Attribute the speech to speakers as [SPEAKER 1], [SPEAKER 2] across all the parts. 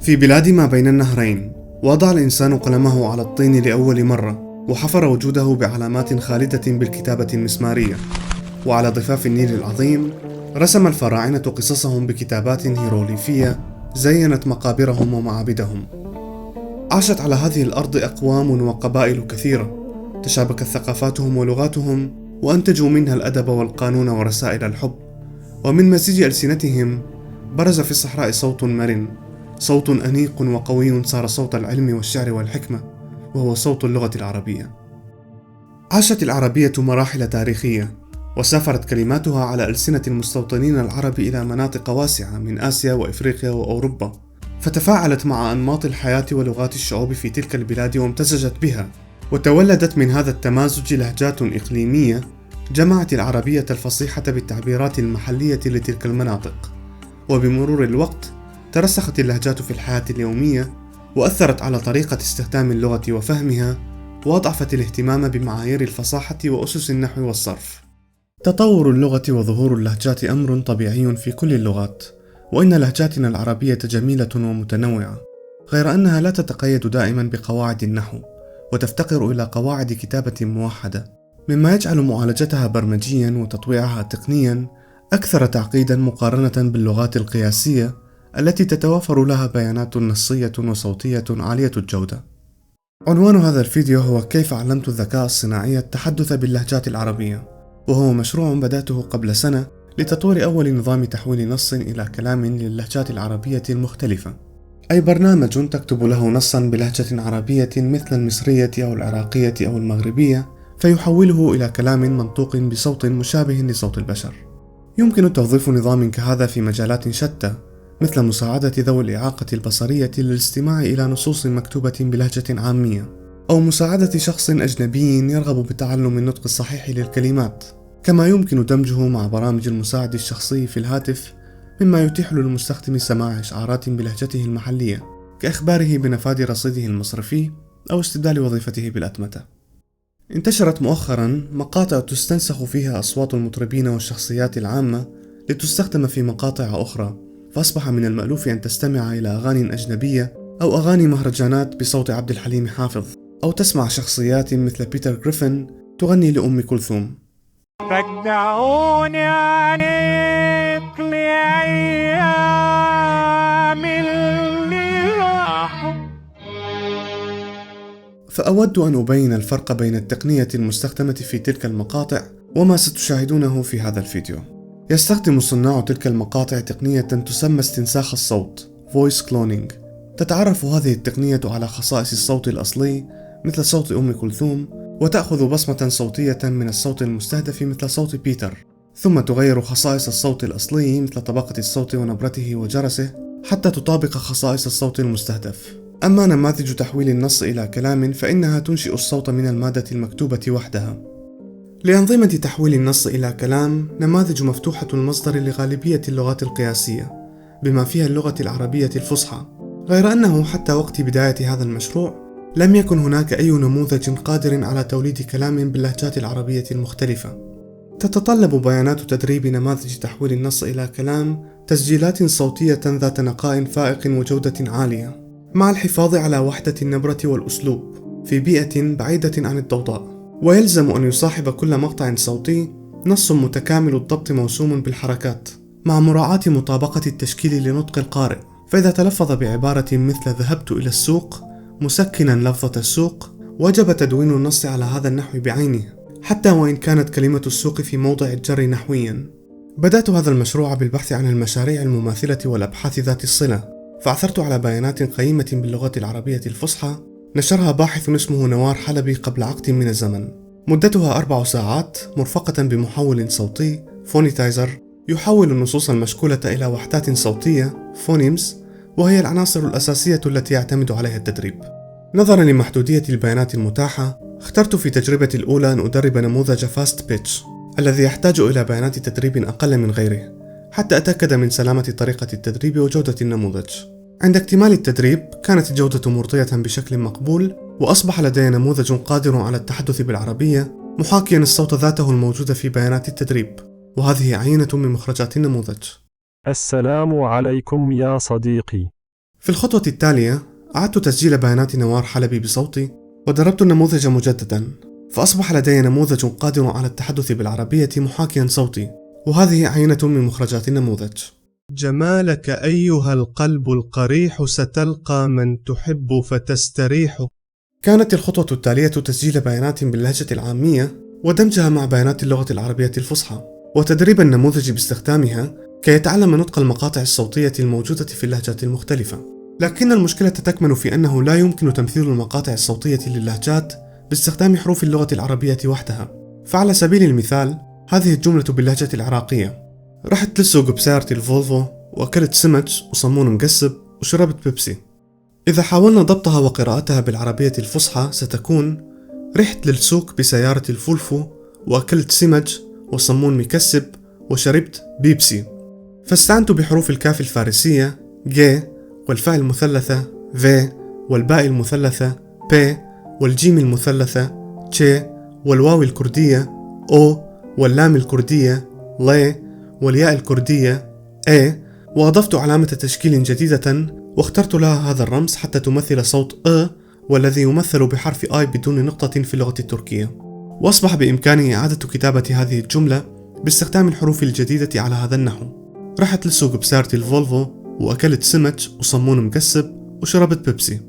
[SPEAKER 1] في بلاد ما بين النهرين، وضع الإنسان قلمه على الطين لأول مرة، وحفر وجوده بعلامات خالدة بالكتابة المسمارية. وعلى ضفاف النيل العظيم، رسم الفراعنة قصصهم بكتابات هيروغليفية زينت مقابرهم ومعابدهم. عاشت على هذه الأرض أقوام وقبائل كثيرة، تشابكت ثقافاتهم ولغاتهم، وأنتجوا منها الأدب والقانون ورسائل الحب. ومن مزيج ألسنتهم برز في الصحراء صوت مرن، صوت أنيق وقوي صار صوت العلم والشعر والحكمة، وهو صوت اللغة العربية. عاشت العربية مراحل تاريخية، وسافرت كلماتها على ألسنة المستوطنين العرب إلى مناطق واسعة من آسيا وإفريقيا وأوروبا، فتفاعلت مع أنماط الحياة ولغات الشعوب في تلك البلاد وامتزجت بها، وتولدت من هذا التمازج لهجات إقليمية جمعت العربية الفصيحة بالتعبيرات المحلية لتلك المناطق. وبمرور الوقت ترسخت اللهجات في الحياة اليومية، وأثرت على طريقة استخدام اللغة وفهمها، وأضعفت الاهتمام بمعايير الفصاحة وأسس النحو والصرف. تطور اللغة وظهور اللهجات أمر طبيعي في كل اللغات، وإن لهجاتنا العربية جميلة ومتنوعة، غير أنها لا تتقيد دائما بقواعد النحو، وتفتقر إلى قواعد كتابة موحدة، مما يجعل معالجتها برمجيا وتطويعها تقنيا أكثر تعقيدا مقارنة باللغات القياسية التي تتوافر لها بيانات نصية وصوتية عالية الجودة. عنوان هذا الفيديو هو كيف علمت الذكاء الصناعي التحدث باللهجات العربية، وهو مشروع بدأته قبل سنة لتطوير أول نظام تحويل نص إلى كلام للهجات العربية المختلفة، أي برنامج تكتب له نصا بلهجة عربية مثل المصرية أو العراقية أو المغربية، فيحوله إلى كلام منطوق بصوت مشابه لصوت البشر. يمكن توظيف نظام كهذا في مجالات شتى، مثل مساعدة ذوي الإعاقة البصرية للاستماع إلى نصوص مكتوبة بلهجة عامية، أو مساعدة شخص أجنبي يرغب بتعلم النطق الصحيح للكلمات. كما يمكن دمجه مع برامج المساعد الشخصي في الهاتف، مما يتيح للمستخدم سماع إشعارات بلهجته المحلية، كإخباره بنفاذ رصيده المصرفي أو استبدال وظيفته بالأتمتة. انتشرت مؤخرا مقاطع تستنسخ فيها أصوات المطربين والشخصيات العامة لتستخدم في مقاطع أخرى، فأصبح من المألوف أن تستمع إلى أغاني أجنبية أو أغاني مهرجانات بصوت عبد الحليم حافظ، أو تسمع شخصيات مثل بيتر غريفن تغني لأم كلثوم.
[SPEAKER 2] رجعوني عليك لأيام اللي راحوا.
[SPEAKER 1] فأود أن أبين الفرق بين التقنية المستخدمة في تلك المقاطع وما ستشاهدونه في هذا الفيديو. يستخدم صناع تلك المقاطع تقنية تسمى استنساخ الصوت Voice Cloning. تتعرف هذه التقنية على خصائص الصوت الأصلي مثل صوت أم كلثوم، وتأخذ بصمة صوتية من الصوت المستهدف مثل صوت بيتر، ثم تغير خصائص الصوت الأصلي مثل طبقة الصوت ونبرته وجرسه حتى تطابق خصائص الصوت المستهدف. أما نماذج تحويل النص إلى كلام فإنها تنشئ الصوت من المادة المكتوبة وحدها. لأنظمة تحويل النص إلى كلام نماذج مفتوحة المصدر لغالبية اللغات القياسية، بما فيها اللغة العربية الفصحى، غير أنه حتى وقت بداية هذا المشروع لم يكن هناك أي نموذج قادر على توليد كلام باللهجات العربية المختلفة. تتطلب بيانات تدريب نماذج تحويل النص إلى كلام تسجيلات صوتية ذات نقاء فائق وجودة عالية، مع الحفاظ على وحدة النبرة والأسلوب في بيئة بعيدة عن الضوضاء. ويلزم أن يصاحب كل مقطع صوتي نص متكامل الضبط موسوم بالحركات، مع مراعاة مطابقة التشكيل لنطق القارئ. فإذا تلفظ بعبارة مثل ذهبت إلى السوق مسكنا لفظة السوق، وجب تدوين النص على هذا النحو بعينه، حتى وإن كانت كلمة السوق في موضع الجر نحويا. بدأت هذا المشروع بالبحث عن المشاريع المماثلة والأبحاث ذات الصلة، فعثرت على بيانات قيمة باللغة العربية الفصحى نشرها باحث اسمه نوار حلبي قبل عقد من الزمن، مدتها 4 ساعات، مرفقة بمحول صوتي فونيتايزر يحول النصوص المشكولة إلى وحدات صوتية فونيمز، وهي العناصر الأساسية التي يعتمد عليها التدريب. نظرا لمحدودية البيانات المتاحة، اخترت في تجربتي الأولى أن أدرب نموذج فاست بيتش الذي يحتاج إلى بيانات تدريب أقل من غيره، حتى أتأكد من سلامة طريقة التدريب وجودة النموذج. عند اكتمال التدريب كانت الجودة مرضية بشكل مقبول، وأصبح لدي نموذج قادر على التحدث بالعربية محاكيا الصوت ذاته الموجود في بيانات التدريب. وهذه عينة من مخرجات النموذج.
[SPEAKER 3] السلام عليكم يا صديقي.
[SPEAKER 1] في الخطوة التالية أعدت تسجيل بيانات نوار حلبي بصوتي ودربت النموذج مجددا، فأصبح لدي نموذج قادر على التحدث بالعربية محاكيا صوتي، وهذه عينة من مخرجات النموذج.
[SPEAKER 3] جمالك أيها القلب القريح، ستلقى من تحب فتستريح.
[SPEAKER 1] كانت الخطوة التالية تسجيل بيانات باللهجة العامية ودمجها مع بيانات اللغة العربية الفصحى، وتدريب النموذج باستخدامها كي يتعلم نطق المقاطع الصوتية الموجودة في اللهجات المختلفة. لكن المشكلة تكمن في أنه لا يمكن تمثيل المقاطع الصوتية للهجات باستخدام حروف اللغة العربية وحدها. فعلى سبيل المثال هذه الجملة باللهجة العراقية: رحت للسوق بسيارتي الفولفو وأكلت سمك وصمون مقسب وشربت بيبسي. إذا حاولنا ضبطها وقراءتها بالعربية الفصحى ستكون: رحت للسوق بسيارتي الفولفو وأكلت سمك وصمون مكسب وشربت بيبسي. فاستعنت بحروف الكاف الفارسية ج، والفاء المثلثة في، والباء المثلثة ب، والجيم المثلثة ش، والواو الكردية او، واللام الكردية ل، والياء الكردية A، وأضفت علامة تشكيل جديدة واخترت لها هذا الرمز حتى تمثل صوت والذي يمثل بحرف I بدون نقطة في اللغة التركية. وأصبح بإمكاني إعادة كتابة هذه الجملة باستخدام الحروف الجديدة على هذا النحو: رحت للسوق بسيارتي الفولفو وأكلت سمك وصمون مقسب وشربت بيبسي.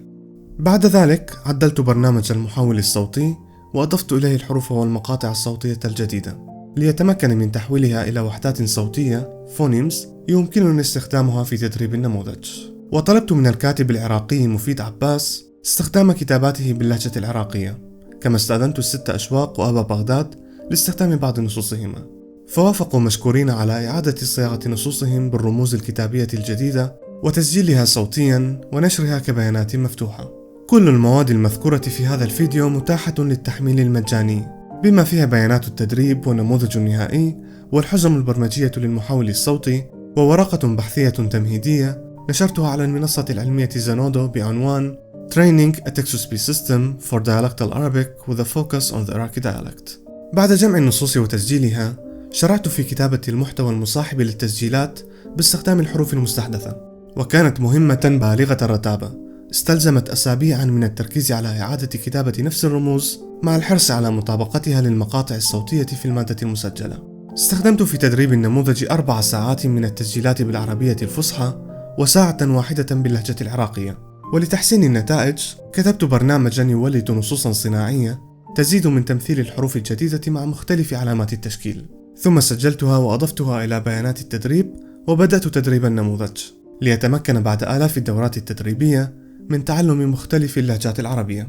[SPEAKER 1] بعد ذلك عدلت برنامج المحول الصوتي وأضفت إليه الحروف والمقاطع الصوتية الجديدة ليتمكن من تحويلها إلى وحدات صوتية فونيمز يمكنني استخدامها في تدريب النموذج. وطلبت من الكاتب العراقي مفيد عباس استخدام كتاباته باللهجة العراقية، كما استأذنت الست أشواق وأبا بغداد لاستخدام بعض نصوصهما، فوافقوا مشكورين على إعادة صياغة نصوصهم بالرموز الكتابية الجديدة وتسجيلها صوتيا ونشرها كبيانات مفتوحة. كل المواد المذكورة في هذا الفيديو متاحة للتحميل المجاني، بما فيها بيانات التدريب والنموذج النهائي والحزم البرمجية للمحول الصوتي وورقة بحثية تمهيدية نشرتها على المنصة العلمية زانودو بعنوان Training a Text-to-Speech System for Dialectal Arabic with a Focus on the Iraqi Dialect. بعد جمع النصوص وتسجيلها شرعت في كتابة المحتوى المصاحب للتسجيلات باستخدام الحروف المستحدثة، وكانت مهمة بالغة الرتابة استلزمت أسابيعا من التركيز على إعادة كتابة نفس الرموز مع الحرص على مطابقتها للمقاطع الصوتية في المادة المسجلة. استخدمت في تدريب النموذج 4 ساعات من التسجيلات بالعربية الفصحى وساعة واحدة باللهجة العراقية. ولتحسين النتائج كتبت برنامجا يولد نصوصا صناعية تزيد من تمثيل الحروف الجديدة مع مختلف علامات التشكيل، ثم سجلتها وأضفتها إلى بيانات التدريب وبدأت تدريب النموذج ليتمكن بعد آلاف الدورات التدريبية من تعلم مختلف اللهجات العربية.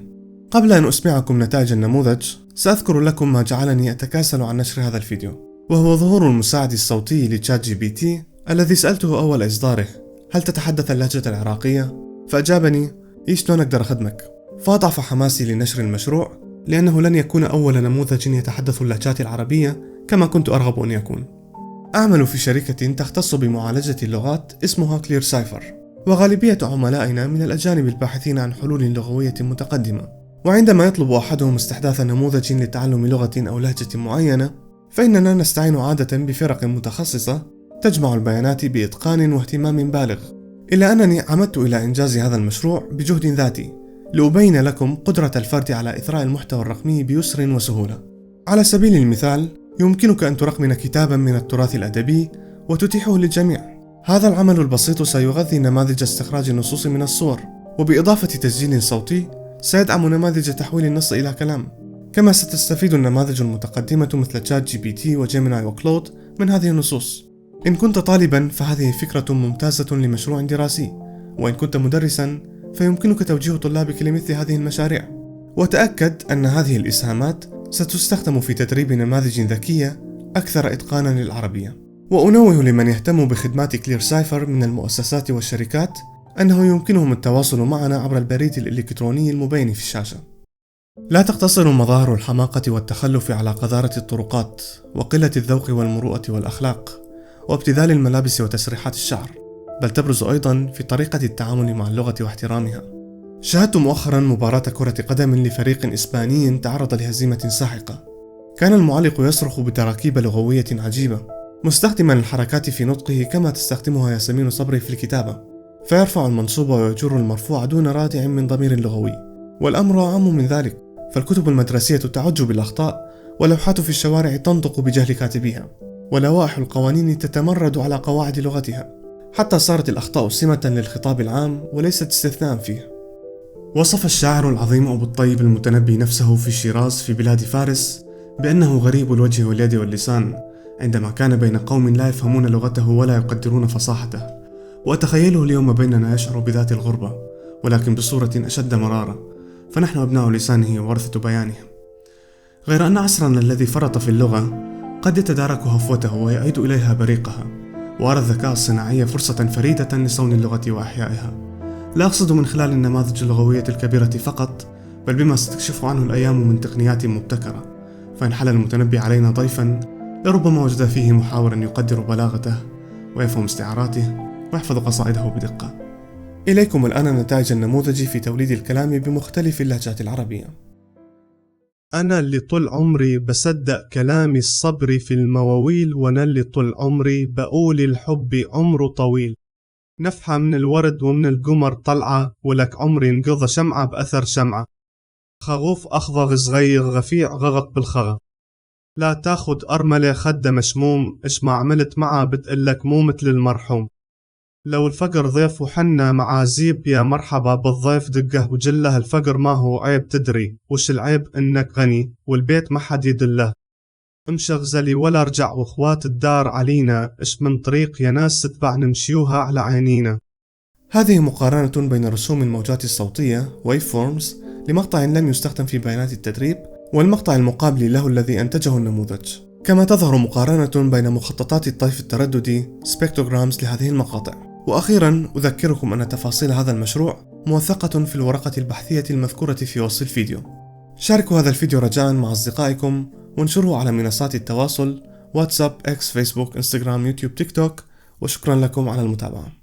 [SPEAKER 1] قبل أن أسمعكم نتائج النموذج سأذكر لكم ما جعلني أتكاسل عن نشر هذا الفيديو، وهو ظهور المساعد الصوتي لتشات جي بي تي الذي سألته أول إصداره: هل تتحدث اللهجة العراقية؟ فأجابني: شلون أقدر أخدمك؟ فأضعف حماسي لنشر المشروع لأنه لن يكون أول نموذج يتحدث اللهجات العربية كما كنت أرغب أن يكون. أعمل في شركة تختص بمعالجة اللغات اسمها كلير سايفر، وغالبية عملائنا من الأجانب الباحثين عن حلول لغوية متقدمة، وعندما يطلب أحدهم استحداث نموذج لتعلم لغة أو لهجة معينة فإننا نستعين عادة بفرق متخصصة تجمع البيانات بإتقان واهتمام بالغ. إلا أنني عمدت إلى إنجاز هذا المشروع بجهد ذاتي لأبين لكم قدرة الفرد على إثراء المحتوى الرقمي بيسر وسهولة. على سبيل المثال يمكنك أن ترقمن كتابا من التراث الأدبي وتتيحه للجميع. هذا العمل البسيط سيغذي نماذج استخراج النصوص من الصور، وبإضافة تسجيل صوتي سيدعم نماذج تحويل النص إلى كلام، كما ستستفيد النماذج المتقدمة مثل تشات جي بي تي وجيميناي وكلود من هذه النصوص. إن كنت طالبا فهذه فكرة ممتازة لمشروع دراسي، وإن كنت مدرسا فيمكنك توجيه طلابك لمثل هذه المشاريع. وتأكد أن هذه الإسهامات ستستخدم في تدريب نماذج ذكية أكثر إتقانا للعربية. وأنوه لمن يهتم بخدمات كلير سايفر من المؤسسات والشركات أنه يمكنهم التواصل معنا عبر البريد الإلكتروني المبين في الشاشة. لا تقتصر مظاهر الحماقة والتخلف على قذارة الطرقات وقلة الذوق والمروءة والأخلاق وابتذال الملابس وتسريحات الشعر، بل تبرز أيضا في طريقة التعامل مع اللغة واحترامها. شاهدت مؤخرا مباراة كرة قدم لفريق إسباني تعرض لهزيمة ساحقة. كان المعلق يصرخ بتراكيب لغوية عجيبة مستخدما الحركات في نطقه كما تستخدمها ياسمين صبري في الكتابة. فيرفع المنصوب ويجر المرفوع دون رادع من ضمير لغوي. والأمر أعم من ذلك، فالكتب المدرسية تعج بالأخطاء، ولوحات في الشوارع تنطق بجهل كاتبيها، ولوائح القوانين تتمرد على قواعد لغتها، حتى صارت الأخطاء سمة للخطاب العام وليست استثناء فيه. وصف الشاعر العظيم أبو الطيب المتنبي نفسه في شيراز في بلاد فارس بأنه غريب الوجه واليد واللسان، عندما كان بين قوم لا يفهمون لغته ولا يقدرون فصاحته. وأتخيله اليوم بيننا يشعر بذات الغربة، ولكن بصورة أشد مرارة، فنحن أبناء لسانه وورثة بيانه. غير أن عصرنا الذي فرط في اللغة قد يتدارك هفوته ويعيد إليها بريقها، وأرى الذكاء الصناعي فرصة فريدة لصون اللغة وإحيائها. لا أقصد من خلال النماذج اللغوية الكبيرة فقط، بل بما ستكشف عنه الأيام من تقنيات مبتكرة. فإن حل المتنبي علينا ضيفا لربما وجد فيه محاورا يقدر بلاغته ويفهم استعاراته ويحفظ قصائده بدقة. إليكم الآن النتائج النموذجي في توليد الكلام بمختلف اللهجات العربية.
[SPEAKER 3] أنا اللي طول عمري بصدق كلامي الصبري في المواويل، وأنا اللي طول عمري بقول الحب عمره طويل. نفحة من الورد ومن القمر طلعة، ولك عمري انقضى شمعة بأثر شمعة. خغوف أخضغ صغير غفيع غرق بالخغى، لا تاخد أرملة خدة مشموم، إش ما عملت معها بتقلك مو مثل المرحوم. لو الفقر ضيف وحنا معازيب، يا مرحبا بالضيف دقه وجله. الفقر ما هو عيب، تدري وش العيب؟ إنك غني والبيت ما حد يدله. امشغزلي ولا رجع واخوات الدار علينا، إش من طريق يا ناس تتبع نمشيوها على عينينا.
[SPEAKER 1] هذه مقارنة بين رسوم الموجات الصوتية Waveforms لمقطع لم يستخدم في بيانات التدريب والمقطع المقابل له الذي أنتجه النموذج، كما تظهر مقارنة بين مخططات الطيف الترددي Spectrograms لهذه المقاطع. وأخيرا أذكركم أن تفاصيل هذا المشروع موثقة في الورقة البحثية المذكورة في وصف الفيديو. شاركوا هذا الفيديو رجاء مع أصدقائكم وانشروه على منصات التواصل واتساب، إكس، فيسبوك، إنستغرام، يوتيوب، تيك توك، وشكرا لكم على المتابعة.